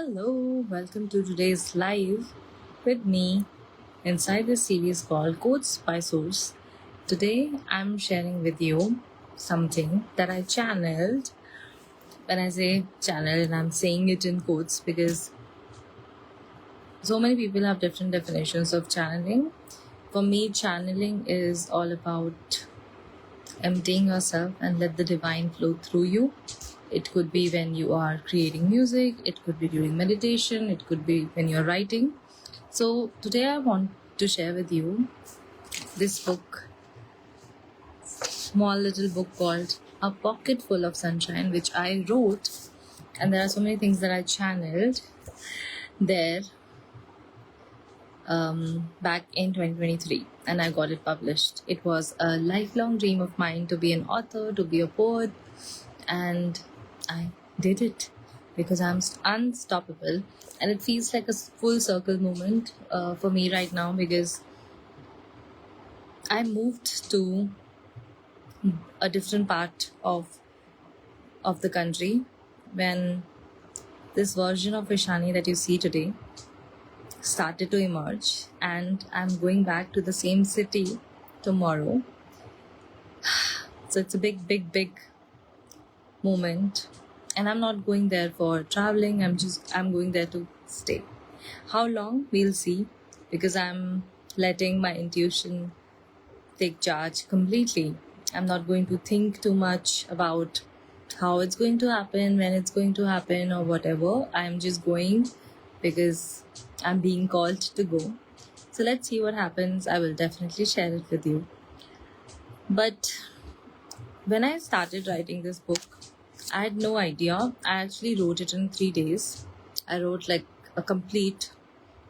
Hello, welcome to today's live with me inside the series called Quotes by Source. Today I'm sharing with you something that I channeled. When I say channeled, I'm saying it in quotes because so many people have different definitions of channeling. For me, channeling is all about emptying yourself and let the divine flow through you. It could be when you are creating music, it could be during meditation, it could be when you're writing. So today I want to share with you this book, small little book called A Pocket Full of Sunshine, which I wrote, and there are so many things that I channeled there back in 2023, and I got it published. It was a lifelong dream of mine to be an author, to be a poet, and I did it because I'm unstoppable, and it feels like a full circle moment for me right now because I moved to a different part of the country when this version of Ishani that you see today started to emerge, and I'm going back to the same city tomorrow. So it's a big moment, and I'm not going there for traveling. I'm going there to stay. How long, we'll see, because I'm letting my intuition take charge completely. I'm not going to think too much about how it's going to happen, when it's going to happen, or whatever. I'm just going because I'm being called to go. So let's see what happens. I will definitely share it with you. But when I started writing this book, I had no idea. I actually wrote it in 3 days. I wrote like a complete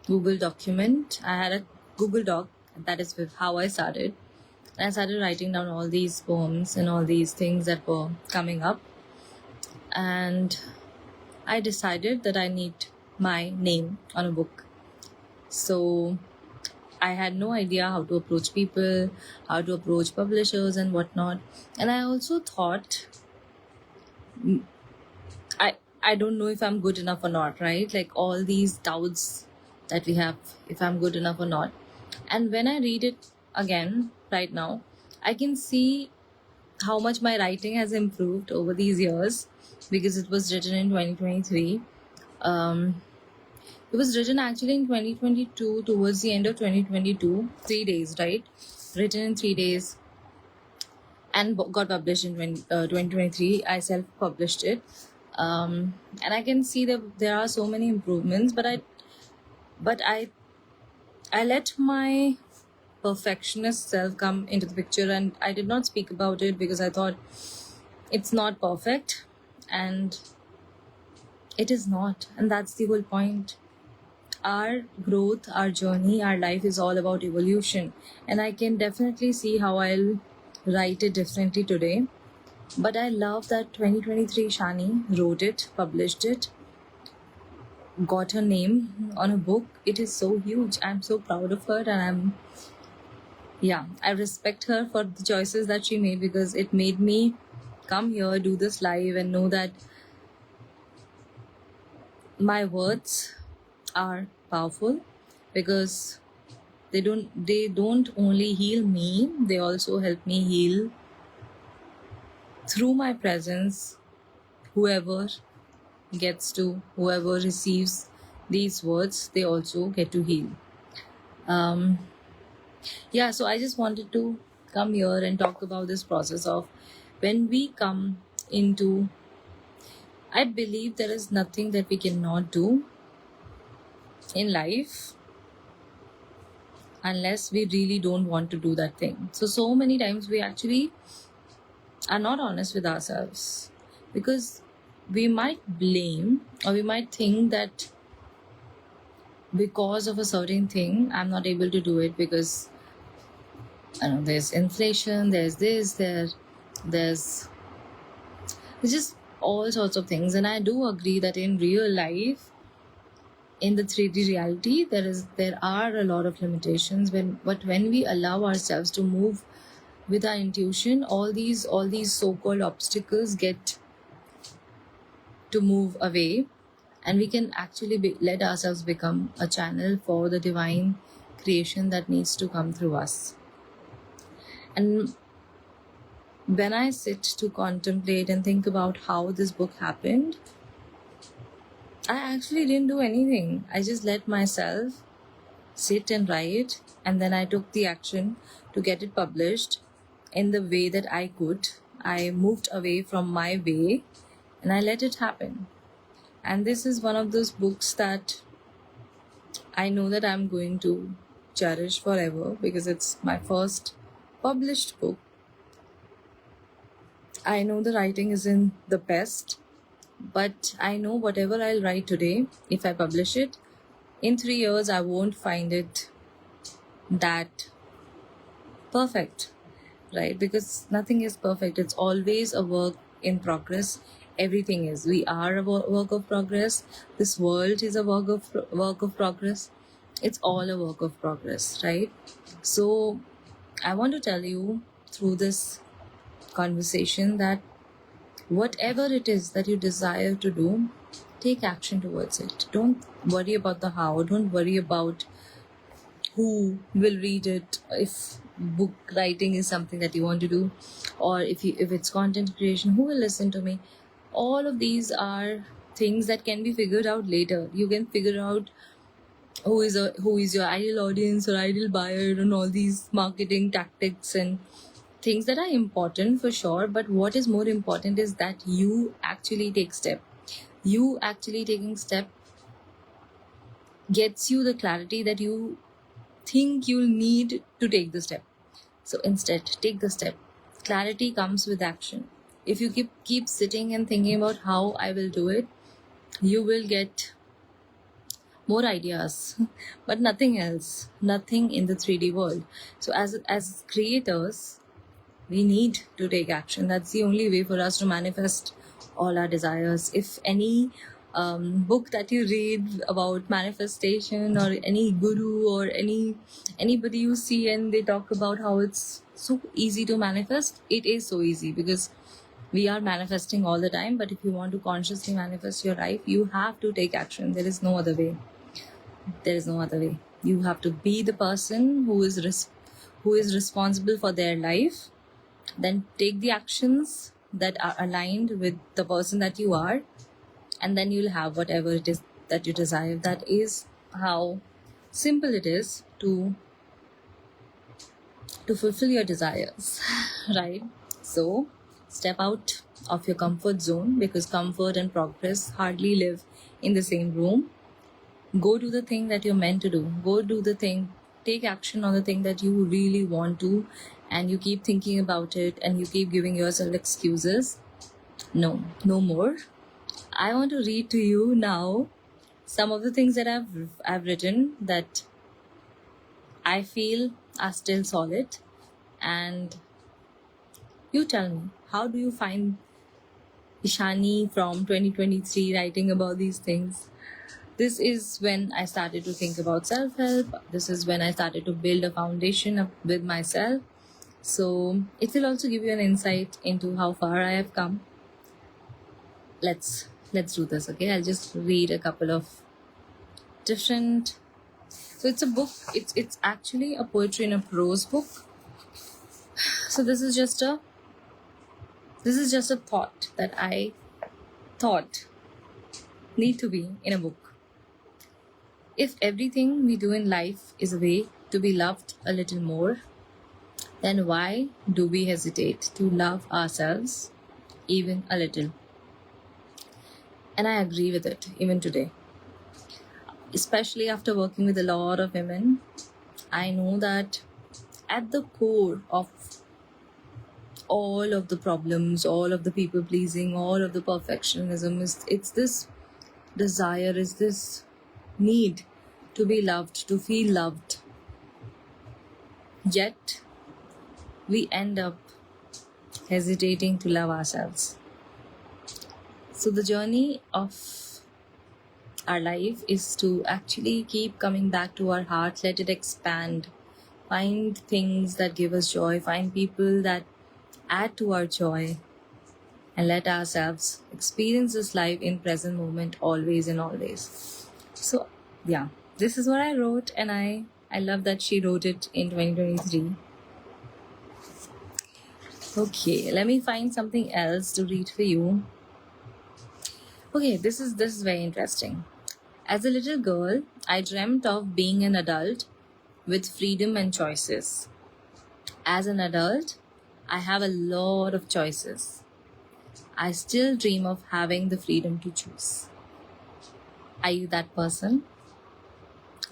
Google document. I had a Google Doc. That is with how I started. And I started writing down all these poems and all these things that were coming up. And I decided that I need my name on a book. So I had no idea how to approach people, how to approach publishers and whatnot. And I also thought, I don't know if I'm good enough or not, right? Like all these doubts that we have, if I'm good enough or not. And when I read it again right now, I can see how much my writing has improved over these years because it was written in 2023. It was written actually in 2022, towards the end of 2022, 3 days, right? Written in 3 days and got published in 2023. I self-published it. And I can see that there are so many improvements, but I let my perfectionist self come into the picture, and I did not speak about it because I thought it's not perfect, and it is not, and that's the whole point. Our growth, our journey, our life is all about evolution, and I can definitely see how I'll write it differently today. But I love that 2023 Shani wrote it, published it, got her name on a book. It is so huge. I'm so proud of her, and I respect her for the choices that she made because it made me come here, do this live, and know that my words are powerful because they don't only heal me, they also help me heal through my presence. Whoever receives these words, they also get to heal. So I just wanted to come here and talk about this process of when we come into, I believe there is nothing that we cannot do in life unless we really don't want to do that thing. So many times we actually are not honest with ourselves because we might blame or we might think that because of a certain thing I'm not able to do it because there's inflation, there's this, there's just all sorts of things. And I do agree that in real life, in the 3D reality, there are a lot of limitations. But when we allow ourselves to move with our intuition, all these so-called obstacles get to move away, and we can actually let ourselves become a channel for the divine creation that needs to come through us. And when I sit to contemplate and think about how this book happened, I actually didn't do anything. I just let myself sit and write, and then I took the action to get it published in the way that I could. I moved away from my way and I let it happen. And this is one of those books that I know that I'm going to cherish forever because it's my first published book. I know the writing isn't the best, but I know whatever I'll write today, if I publish it, in 3 years I won't find it that perfect, right? Because nothing is perfect. It's always a work in progress. Everything is. We are a work of progress. This world is a work of progress. It's all a work of progress, right? So I want to tell you through this conversation that whatever it is that you desire to do, take action towards it. Don't worry about the how. Don't worry about who will read it, if book writing is something that you want to do, or if it's content creation, who will listen to me. All of these are things that can be figured out later. You can figure out who is your ideal audience or ideal buyer, and all these marketing tactics and things that are important for sure. But what is more important is that you actually take step. You actually taking step gets you the clarity that you think you'll need to take the step. So instead, take the step. Clarity comes with action. If you keep sitting and thinking about how I will do it, you will get more ideas, but nothing else, nothing in the 3D world. So as creators, we need to take action. That's the only way for us to manifest all our desires. If any book that you read about manifestation, or any guru, or anybody you see and they talk about how it's so easy to manifest, it is so easy because we are manifesting all the time. But if you want to consciously manifest your life, you have to take action. There is no other way. There is no other way. You have to be the person who is responsible for their life. Then take the actions that are aligned with the person that you are, and then you'll have whatever it is that you desire. That is how simple it is to fulfill your desires, right? So step out of your comfort zone, because comfort and progress hardly live in the same room. Go do the thing that you're meant to do. Go do the thing. Take action on the thing that you really want to, and you keep thinking about it and you keep giving yourself excuses. No more. I want to read to you now some of the things that I've written that I feel are still solid. And you tell me, how do you find Ishani from 2023 writing about these things? This is when I started to think about self-help. This is when I started to build a foundation with myself. So it will also give you an insight into how far I have come. Let's do this, okay? I'll just read a couple of different. So it's a book. It's actually a poetry and a prose book. So this is just a thought that I thought need to be in a book. If everything we do in life is a way to be loved a little more, then why do we hesitate to love ourselves even a little? And I agree with it even today. Especially after working with a lot of women, I know that at the core of all of the problems, all of the people pleasing, all of the perfectionism, it's this desire, is this need to be loved, to feel loved. Yet we end up hesitating to love ourselves. So the journey of our life is to actually keep coming back to our heart, let it expand, find things that give us joy, find people that add to our joy, and let ourselves experience this life in present moment always and always. So yeah, this is what I wrote, and I love that she wrote it in 2023. Okay, let me find something else to read for you. Okay, this is very interesting. As a little girl, I dreamt of being an adult with freedom and choices. As an adult, I have a lot of choices. I still dream of having the freedom to choose. Are you that person?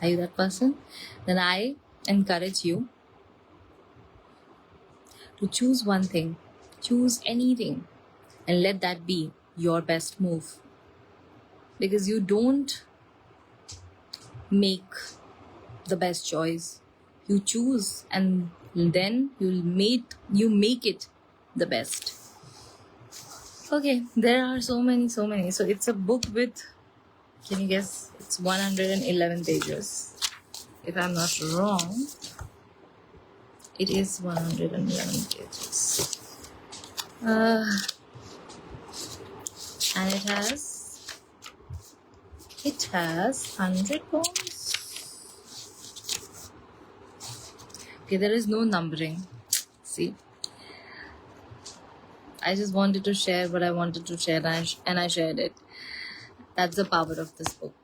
Are you that person? Then I encourage you to choose one thing, choose anything, and let that be your best move. Because you don't make the best choice, you choose, and then you make it the best. Okay, there are so many. So it's a book with, can you guess, it's 111 pages. If I'm not wrong, it is 111 pages. And it has 100 poems. Okay, there is no numbering. See, I just wanted to share what I wanted to share, and I shared it. That's the power of this book.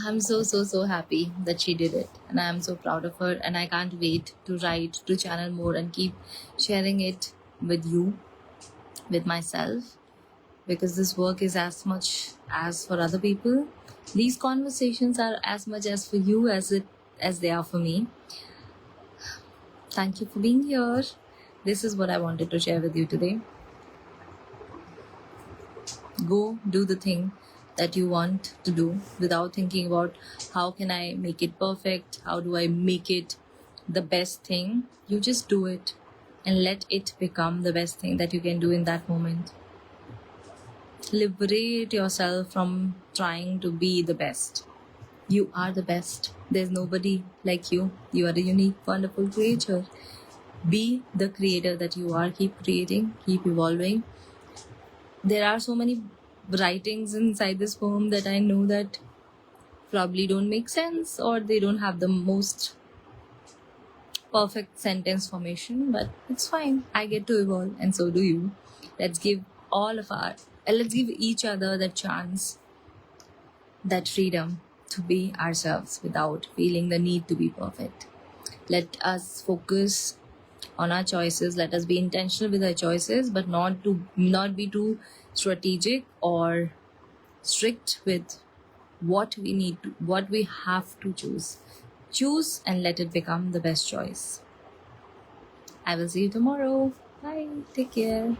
I'm so happy that she did it, and I'm so proud of her, and I can't wait to write, to channel more, and keep sharing it with you, with myself, because this work is as much as for other people. These conversations are as much as for you as they are for me. Thank you for being here. This is what I wanted to share with you today. Go do the thing that you want to do without thinking about how can I make it perfect, how do I make it the best thing. You just do it and let it become the best thing that you can do in that moment. Liberate yourself from trying to be the best. You are the best. There's nobody like you. You are a unique, wonderful creature. Be the creator that you are. Keep creating, keep evolving. There are so many writings inside this poem that I know that probably don't make sense, or they don't have the most perfect sentence formation, but it's fine. I get to evolve, and so do you. Let's give let's give each other the chance, that freedom to be ourselves without feeling the need to be perfect. Let us focus on our choices. Let us be intentional with our choices, but not be too strategic or strict with what we have to choose. Choose and let it become the best choice. I will see you tomorrow. Bye. Take care.